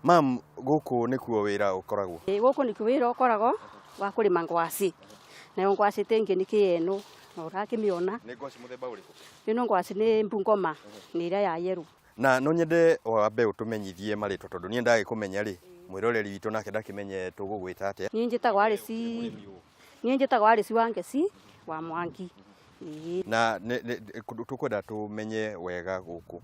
Mam, gũkũ nĩkuo wĩra ũkoragwo? Gũkũ nĩkuo wĩra ũkoragwo wa kũrĩma ngwacĩ. Nayo ngwacĩ tengĩ nĩ kĩeno, na ũrakĩmĩona. Nĩ ngwacĩ mũthemba ũrĩkũ? Ĩno ngwacĩ nĩ Bungoma, nĩ ĩrĩa ya yellow. Na no nyende wambe ũtũmenyithie marĩtwa tondũ niĩ ndagĩkũmenya rĩ, mwĩroreri witũ nake ndakĩmenye tũgũgwĩta atĩa. Niĩ njĩtagwo Alice Wangeci wa Mwangi. Na tũkwenda tũmenye wega gũkũ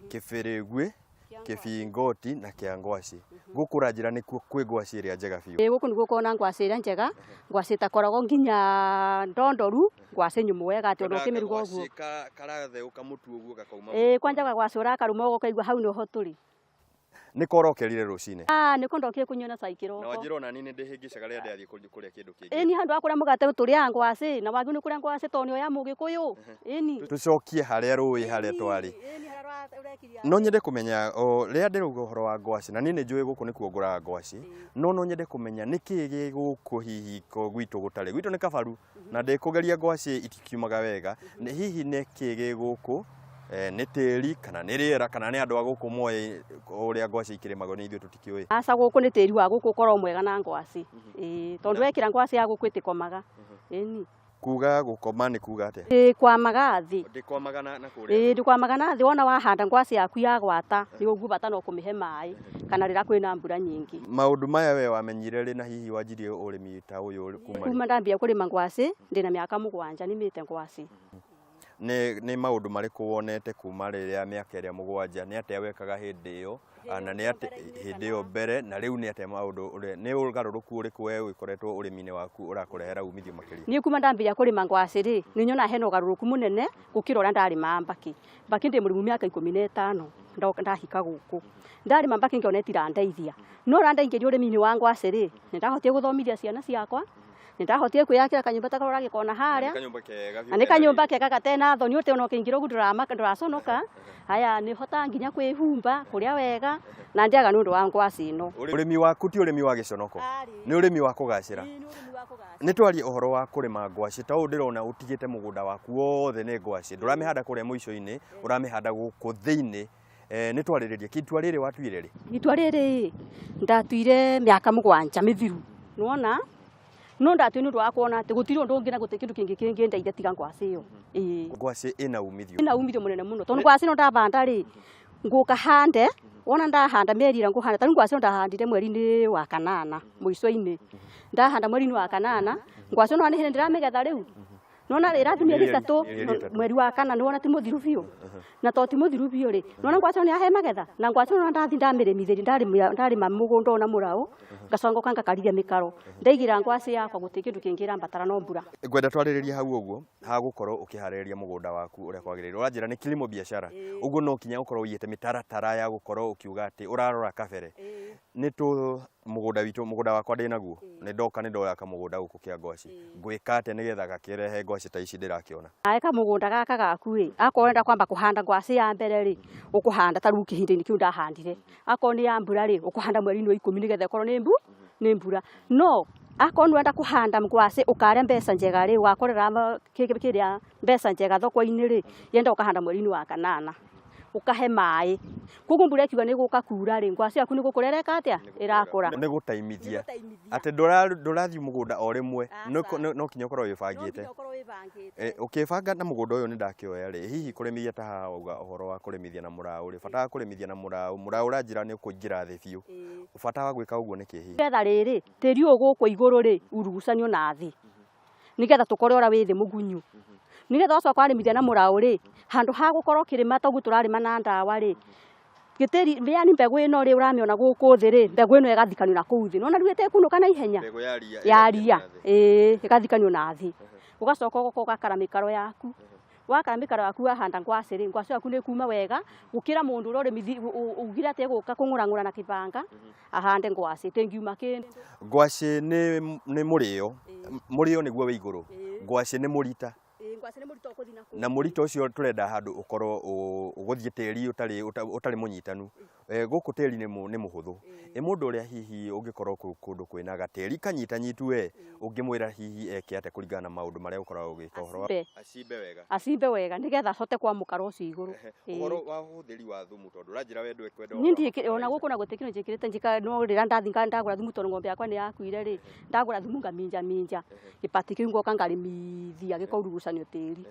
kĩbĩrĩgwi, kĩbingoti na kĩa ngwacĩ. Gũkũ ũranjĩra nĩkuo kwĩ ngwacĩ ĩrĩa njega biũ? Gũkũ nĩguo ũkoragwo na ngwacĩ ĩrĩa njega, ngwacĩ ĩtakoragwo nginya ndondoru, ngwacĩ nyũmũ wega atĩ ona ũkĩmĩruga ũguo. Karatheũka mũtu ũguo gakauma. Kwanja ngwacĩ ũrakaruma ũguo ũkaigua hau nĩho tũrĩ. Nĩko ũrokerire rũcinĩ? Nĩko ndokire kũnyua na cai kĩroko. Na wanjĩra ona niĩ nĩndĩhĩngĩcaga rĩrĩa ndĩrathiĩ kũrĩa kĩndũ kĩngĩ. Ĩni handũ ha kũrĩa mũgate tũrĩaga ngwacĩ, na wagĩ nĩ kũrĩa ngwacĩ tondũ nĩyo ya Mũgĩkũyũ. Ĩni. Tũcokie harĩa rũĩ harĩa twarĩ. No nyende kũmenya rĩrĩa ndĩrauga ũhoro wa ngwacĩ, na niĩ nĩnjũĩ gũkũ nĩkuo ngũraga ngwacĩ, no nyende kũmenya nĩkĩĩ gĩ gũkũ hihi gwitũ gũtarĩ. Gwitũ nĩ kabaru na ndĩkũgeria ngwacĩ itikiumaga wega. Hihi nĩkĩĩ gĩ gũkũ? Nĩ tĩri kana nĩ rĩera kana nĩ andũ a gũkũ moĩ ũrĩa ngwacĩ ikĩrĩmagwo nĩ ithuĩ tũtikĩũĩ? Aca gũkũ nĩ tĩri wa gũkũ ũkorwo mwega na ngwacĩ. Tondũ wekĩra ngwacĩ ya gũkũ ĩtĩkomaga. Ĩni. Kuga gũkoma nĩ kuga atĩa? Kwamaga thĩ. Ndĩkwamaga na kũrĩa? Ndĩkwamaga na thĩ, wona wahanda ngwacĩ yaku yagwata, nĩ ũguo bata no kũmĩhe maĩ kana rĩrĩa kwĩna mbura nyingĩ. Maũndũ maya we wamenyire rĩ na hihi wanjirie ũrĩmi ta ũyũ kuma ndambia kũrĩma ngwacĩ ndĩna mĩaka 7 nĩmĩte ngwacĩ. Nĩ maũndũ marĩkũ wonete kuma rĩrĩa mĩaka ĩrĩa 7 nĩ atĩa wekaga hĩndĩ ĩyo na nĩ atĩa hĩndĩ ĩyo mbere na rĩu nĩ atĩa maũndũ nĩ ũgarũrũku ũrĩkũ we ũkoretwo ũrĩmi-inĩ waku ũrakũrehera umithio makĩria? Niĩ kuma ndambia kũrĩma ngwacĩ rĩ nĩ nyona hena ũgarũrũku mũnene gũkĩra ũrĩa ndarĩma mbakĩ. Mbakĩ ndĩ mũrĩmu mĩaka 15 ndahika gũkũ. Ndarĩma mbakĩ ngĩona ĩtirandeithia. No ũrandeithĩria ũrĩmi-inĩ wa ngwacĩ rĩ nĩ ndahotire gũthomithia ciana ciakwa. Nĩndahotire kwĩyakĩra kanyũmba ta karĩa ũragĩkona harĩa. Nĩ kanyũmba kega gatena thoni ũte ona ũkĩingĩra ũguo ndũraconoka. Haya nĩ hotaga nginya kwĩhumba kũrĩa wega na ndĩaga nĩ ũndũ wa ngwacĩ ĩno. Ũrĩmi waku ti ũrĩmi wa gĩconoko, nĩ ũrĩmi wa kũgacĩra. Nĩ twarie ũhoro wa kũrĩma ngwacĩ ta ũũ ndĩrona ũtigĩte mũgũnda waku wothe nĩ ngwacĩ. Ndũramĩhanda kũrĩa mũico-inĩ, ũramĩhanda gũkũ thĩinĩ. Nĩ twarĩrĩria itua rĩrĩ watuire rĩ? Itua rĩrĩ ndatuire mĩaka 7 mĩthiru. Nĩwona? No ndatuire nĩ ũndũ wa kuona atĩ gũtirĩ ũndũ ũngĩ na gũtirĩ kĩndũ kĩngĩ kĩngĩndeithia tiga ngwacĩ ĩyo. Ngwacĩ ĩna umithio? Ĩna umithio mũnene mũno tondũ ngwacĩ ĩno ndabanda rĩ ngũka hande, wona ndahanda mĩeri ĩrĩa ngũhanda, tarĩu ngwacĩ ĩno ndahandire mweri-inĩ wa 8 mũico-inĩ. Ndahanda mweri-inĩ wa 8, ngwacĩ ĩno nĩ hĩndĩ ndĩramĩgetha rĩu. Nona ĩrathiĩ mĩeri 3 mweri wa 4 nĩwona ti mũthiru biũ. Na to ti mũthiru biũ rĩ, nona ngwacĩ ĩno nĩ yahe magetha. Na ngwacĩ ĩno ndathi ndamĩrĩmithĩria ndarĩma mũgũnda ona mũraũ, ngacoka ngakarithia mĩkaro. Ndaigĩra ngwacĩ yakwa gũtirĩ kĩndũ kĩngĩ ĩrambatara no mbura. Ngwenda twarĩrĩria hau ũguo ha gũkorwo ũkĩharĩrĩria mũgũnda waku ũrĩa kwagĩrĩire. Ũranjĩra nĩ kilimo biashara. Ũguo no kinya ũkorwo ũigĩte mĩtaratara ya gũkorwo ũkiuga atĩ ũrarora kabere. Nĩ mũgũnda wakwa ndĩnaguo. Nĩ ndoka nĩ ndoya kamũgũnda gũkũ kĩa ngwacĩ. Ngwĩka atĩa nĩgetha gakĩrehe ngwacĩ ta ici ndĩrakĩona? Kamũgũnda gaka gaku rĩ, akorwo ũrenda kwamba kũhanda ngwacĩ ya mbere rĩ, ũkũhanda ta rĩu kĩhinda-inĩ kĩu ndahandire. Akorwo nĩ ya mbura rĩ, ũkũhanda mweri-inĩ wa 10 nĩgetha ĩkorwo nĩ mbura. No akorwo nĩ ũrenda kũhanda ngwacĩ ũkarĩa mbeca njega rĩ, wakorera kĩrĩa mbeca njega thoko-inĩ rĩ, yenda ũkahanda mweri-inĩ wa 8. Ukahe maĩ. Koguo mbura ikiuga nĩ gũka kuura rĩ, ngwacĩ yaku nĩ gũkũra ĩreka atĩa? Ĩrakũra. Nĩ gũtaimithia. Atĩ ndũrathiĩ mũgũnda o rĩmwe, no kinya ũkorwo wĩbangĩte. Ũkĩbanga na mũgũnda ũyũ nĩ ndakĩoya rĩ, hihi kũrĩmithia ta haha uga ũhoro wa kũrĩmithia na mũraũ rĩ, bata wa kũrĩmithia na mũraũ ũranjĩra nĩ ũkũingĩra thĩ biũ. Bata wa gwĩka ũguo nĩ kĩ hihi? Nĩgetha rĩrĩ, tĩri ũyũ gũkũ igũrũ rĩ, urugucanio na thĩ. Nĩgetha tũkore ũrĩa wĩ thĩ mũgunyu. Nĩgetha ũcoka warĩmithia na mũraũ rĩ, handũ ha gũkorwo kĩrĩma ta ũguo tũrarĩma na ndawa rĩ, gĩtĩri yani mbegũ ĩno rĩ ũramĩona gũkũ thĩ rĩ, mbegũ ĩno ĩgathikanio na kũu thĩ. Nona rĩu ĩtekũnũka na ihenya. Mbegũ ya ria. Ĩgathikanio na thĩ. Ũgacoka ũgoka ũgakara mĩkaro yaku. Wakara mĩkaro yaku wahanda ngwacĩ rĩ, ngwacĩ yaku nĩ kuma wega gũkĩra mũndũ ũrĩa ugire atĩ egũka kũng'ũrang'ũra na kĩbanga ahande ngwacĩ ĩtĩngiuma kĩndũ. Ngwacĩ nĩ mũrĩo. Mũrĩo nĩguo wĩ igũrũ. Ngwacĩ nĩ mũrita. Na mũrita ũcio tũrenda handũ ũkorwo ũgũthiĩ tĩri ũtarĩ mũnyitanu. guku tiri ni muhuthu mundu uria hihi ungikorwo kundu kwina gatiri kanyitanyitu ungimwira hihi eke ate kuringana na maundu maria ukoragwo ugika uhoro acimbe wega nigetha acote kwa mukara ucio iguru uhoro wa huthiri wa thumu tondu ranjira we ndwe kwenda nindi ona guku na gutikino njikirite njika no rira ndathinga ndagura thumu tondu ngombe yakwa ni yakuire ri ndagura thumu ngaminja gipati kiu ngoka ngarimithia gikorugucanio tiri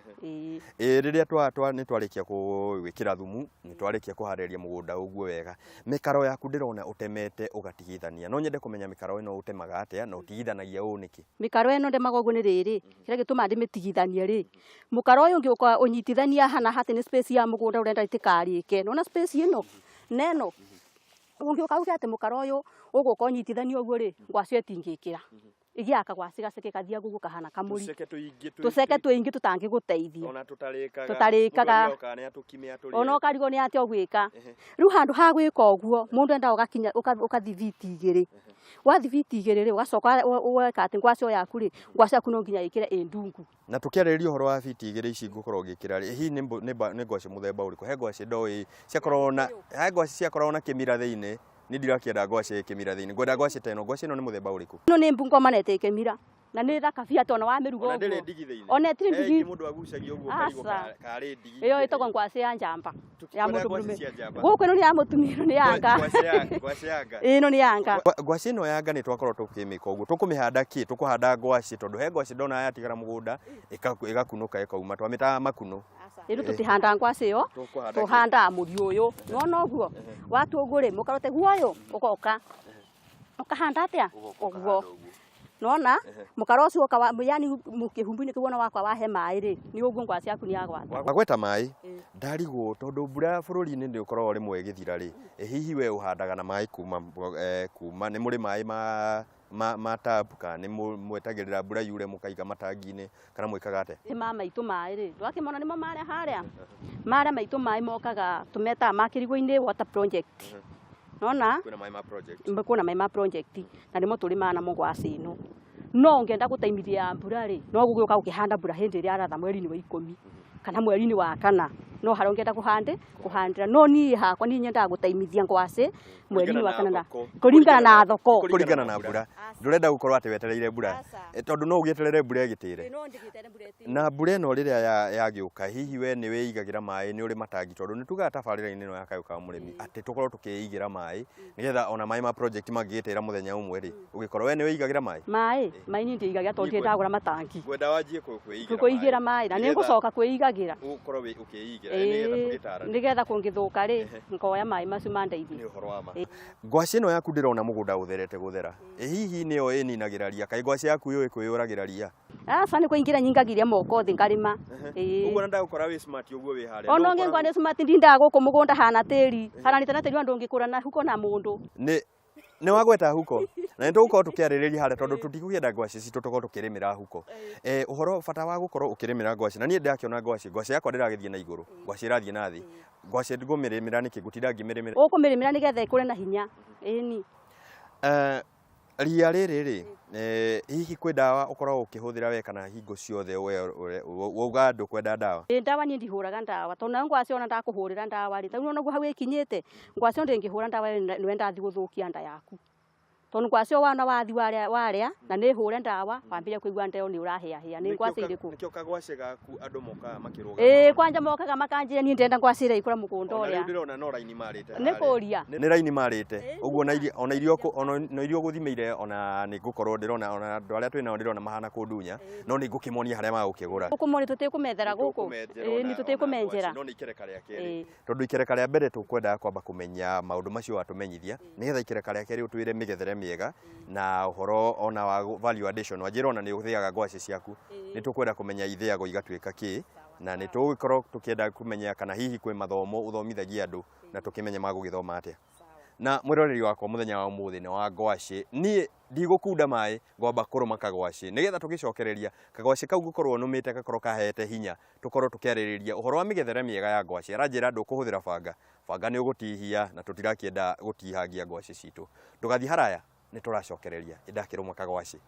riria ni twarikia gwikira thumu ni twarikia kuhariria mugunda uguo wega mikaro yaku ndirona utemete ugatigithania no nyende kumenya mikaro ino utemaga atia na utigithanagia uu niki mikaro ino ndemaga uguo ni riri kira gituma ndimitigithanie ri mukaro uyu ngiuka unyitithania hana hati ni space ya mugunda urenda itikarike nona space ino neno ungiuka uge ati mukaro uyu uguka unyitithania uguo ri ngwacio itingikira igiaka gwasi gaceke kathia gugu kahana kamuri tuceke tuingi tutangiguteithia ona tutarikaga ona ukarigo ni ati ogwika riu handu ha gwika uguo mundu enda ugakinya ukathiviti igiri wathiviti igiri ri ugacoka weka ati ngwacio yaku ri ngwacio yaku no nginya ikire indungu na tukiarĩrĩria uhoro wa biti igiri ici ngukorwo ngikira ri hi ni ngwaci muthemba uriku he ngwaci ndoi ciakorwo na he ngwaci ciakorwo na kimira thiini ni ndirakienda ngwaci kimira thiini ngwenda ngwaci teno ngwaci ino ni muthemba uriku ino ni mbungo manete kimira na ni thaka bia tona wa mirugo ona ndire ndigi thiini ona tiri ndigi mundu agucagia uguo karigo kari ndigi iyo itagwo ngwaci ya njamba ya mundu murume guku ino ni ya mutumia ino ni yanga ngwaci yanga ino ni yanga ngwaci ino yanga ni twakorwo tukimika uguo tukumihanda ki tukuhanda ngwaci tondu he ngwaci ndona yatigara mugunda igakunuka ikauma twamitaga makuno riu tutihanda ngwaci iyo tuhanda muri uyu nona uguo watu ugure mukarote guoyo ugoka ukahanda atia uguo nona mukaro ucio uka yani mukihumbu-ini kiwona wakwa wahe mai ri ni uguo ngwaci yaku ni yagwata wagweta mai ndarigwo tondu mbura bururi-ini ni ukorwo rimwe githira ri hihi we uhandaga na mai kuma ni muri mai ma tap kana ni mwetagirira mbura yure mukaiga matangi-ini kana mwikaga ate ni mama itu mai ri twakimona nimo maria haria maria maitu mai mokaga tumeta makirigo-ini water project nona kuna mai ma project kuna mai ma project na nimo turima na mugwaci ino no ngenda guteimithia mbura ri no gugiuka ukihanda mbura hindi ria aratha mweri-ini wa 10 kana mweri-ini wa 4 no haro ngenda kuhandira no ni hakwa ni nyenda guteimithia ngwaci mweri-ini wa 4 kuringana na thoko kuringana na mbura ndurenda gukorwo ati wetereire mbura tondu no ugieterere mbura igitire na mbura ino riria yagiuka hihi we ni weigagira mai ni uri matangi tondu ni tuga tabarira-ini no yakayuka murimi ati tukorwo tukiigira mai nigetha ona mai ma project magitira muthenya umwe ri ugikorwo we ni weigagira mai ni ndiigagira tondu ndagura matangi gwenda wanjie kuigira mai na ni ngucoka kuigagira ukorwo ukiigira nigetha tugitara nigetha kungithuka ri ngoya mai macio mandeithie ni uhoro wa ma ngwaci ino yaku ndirona mugunda utherete guthera hihi niyo ininagira ria kai ngwaci yaku yo ikuyuragira ria aca ni kuingira nyingagiria moko thi ngarima uguo na ndagukora wi smart uguo wi haria ona ngengwa ni smart ndindaga guku mugunda hana tiri hana ni tena tiri andu ngikura na huko na mundu ni wagweta huko na ndio uko tukiaririria haria tondu tutikugienda ngwaci citu tuko tukirimira huko uhoro bata wa gukorwo ukirimira ngwaci na nie ndakiona ngwaci yakwa ndiragithie na iguru ngwaci irathie na thi ngwaci ngumirimira niki gutira ngimirimira ukumirimira nigetha ikure na hinya ni ria riri ri hihi kwi dawa ukorwo ukihuthira we kana hingo ciothe wauga ndu kwenda dawa dawa ni ndihuraga dawa tondu ngwaci ona ndakuhurira dawa ri tau noguo hau ikinyite ngwaci ndingihura dawa ni wenda thi guthukia nda yaku tondu ngwaci wana wathi waria na ni hure dawa wambire kuigua ndeo ni urahia ni ngwaci iriku nikio kagwaci gaku andu moka makiruga kwanja mokaga makanjire ni ndenda ngwaci ira ikura mugunda uria ndirona no raini marite ni kuria ni raini marite uguo ona irio guthimeire ona ni ngukorwo ndirona ona andu aria twina ndirona mahana kundunya no ni ngukimonia haria magukigura gukumoni tutikumethera guku ni tutikumenjera no ni ikereka ria keri tondu ikereka ria mbere tukwenda kwamba kumenya maundu macio watumenyithia nigetha ikereka ria keri utwire migethere miega na uhoro ona wa value addition wajira ona ni uthiaga ngwaci ciaku ni tukwenda kumenya ithiago igatuika ki na ni tugikorwo tukienda kumenya kana hihi kwi mathomo uthomithagia andu na tukimenya magugithoma atia na mwiroreri wakwa muthenya wa umuthi ni wa ngwaci nie ndigukunda mai ngomba kuruma kagwaci nigetha tugicokereria kagwaci kau gukorwo numite gakorwo kahete hinya tukorwo tukiaririria uhoro wa migethere miega ya ngwaci aranjira ndu kuhuthira banga ni ugutihia na tutirakienda gutihangia ngwaci citu ndugathi haraya ni turacokereria indakiruma kagwaci.